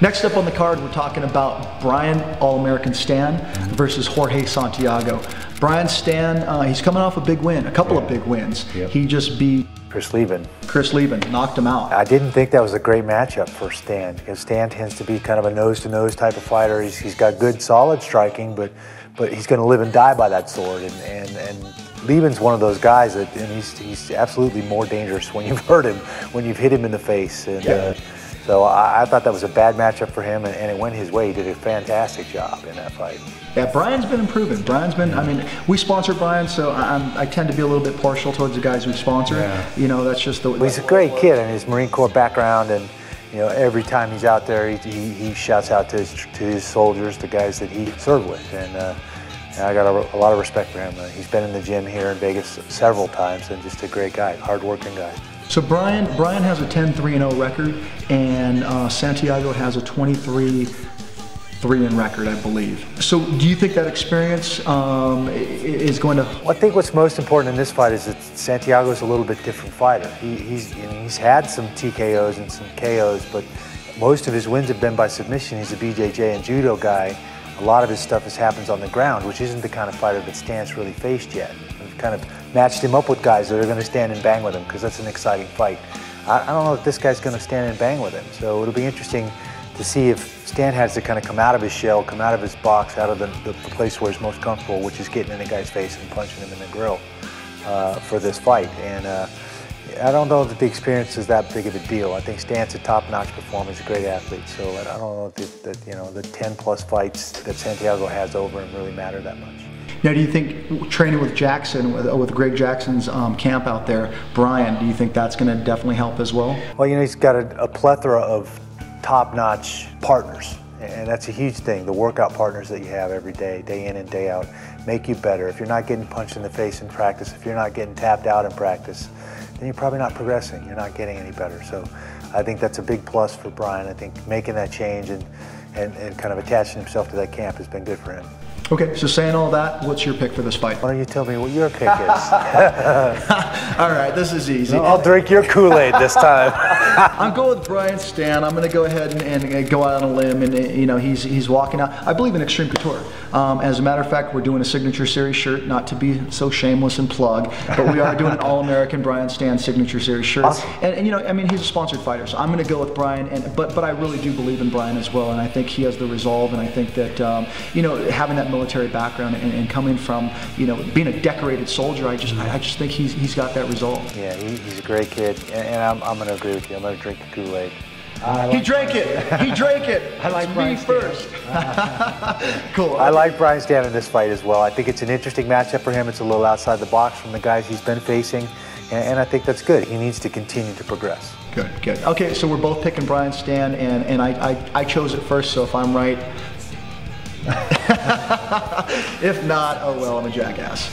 Next up on the card, we're talking about Brian All-American Stann versus Jorge Santiago. Brian Stann, he's coming off a big win, a couple of big wins. He just beat Chris Leben, knocked him out. I didn't think that was a great matchup for Stann, because Stann tends to be kind of a nose-to-nose type of fighter. He's got good, solid striking, but he's going to live and die by that sword. And Leben's one of those guys that, and he's absolutely more dangerous when you've hurt him, when you've hit him in the face. And, so I thought that was a bad matchup for him, and it went his way. He did a fantastic job in that fight. Yeah, Brian's been improving. Brian's been, I mean, we sponsor Brian, so I tend to be a little bit partial towards the guys we sponsor. You know, that's just the way. Well, he's a great kid, and his Marine Corps background, and you know, every time he's out there, he shouts out to his soldiers, the guys that he served with, and I got a lot of respect for him. He's been in the gym here in Vegas several times, and just a great guy, hard-working guy. So Brian has a 10-3-0 record, and Santiago has a 23-3 record, I believe. So do you think that experience is going to? Well, I think what's most important in this fight is that Santiago's a little bit different fighter. He's had some TKOs and some KOs, but most of his wins have been by submission. He's a BJJ and judo guy. A lot of his stuff happens on the ground, which isn't the kind of fighter that Stann's really faced yet. We've kind of matched him up with guys that are going to stand and bang with him, because that's an exciting fight. I don't know if this guy's going to stand and bang with him, so it'll be interesting to see if Stann has to kind of come out of his shell, come out of his box, out of the place where he's most comfortable, which is getting in a guy's face and punching him in the grill for this fight. And I don't know that the experience is that big of a deal. I think Stann's a top-notch performer. He's a great athlete, so I don't know that you know, the 10+ fights that Santiago has over him really matter that much. Now, do you think training with Jackson, with Greg Jackson's camp out there, Brian, do you think that's going to definitely help as well? Well, you know, he's got a plethora of top-notch partners, and that's a huge thing. The workout partners that you have every day, day in and day out, make you better. If you're not getting punched in the face in practice, if you're not getting tapped out in practice, then you're probably not progressing. You're not getting any better. So I think that's a big plus for Brian. I think making that change and kind of attaching himself to that camp has been good for him. Okay, so saying all that, what's your pick for this fight? Why don't you tell me what your pick is? All right, this is easy. No, I'll drink your Kool-Aid this time. I'm going with Brian Stann. I'm going to go ahead and go out on a limb, and you know, he's walking out. I believe in Extreme Couture. As a matter of fact, we're doing a Signature Series shirt, not to be so shameless and plug, but we are doing an All-American Brian Stann Signature Series shirt. Awesome. And you know, I mean, he's a sponsored fighter, so I'm going to go with Brian. But I really do believe in Brian as well, and I think he has the resolve, and I think that you know, having that military background and coming from, you know, being a decorated soldier, I just think he's got that resolve. Yeah, he's a great kid, and I'm going to agree with you. I'm going to drink the Kool-Aid. He drank it. He drank it. I like me Brian first. Cool. I like Brian Stann in this fight as well. I think it's an interesting matchup for him. It's a little outside the box from the guys he's been facing, and I think that's good. He needs to continue to progress. Good, good. Okay, so we're both picking Brian Stann, and I chose it first, so if I'm right, if not, oh well, I'm a jackass.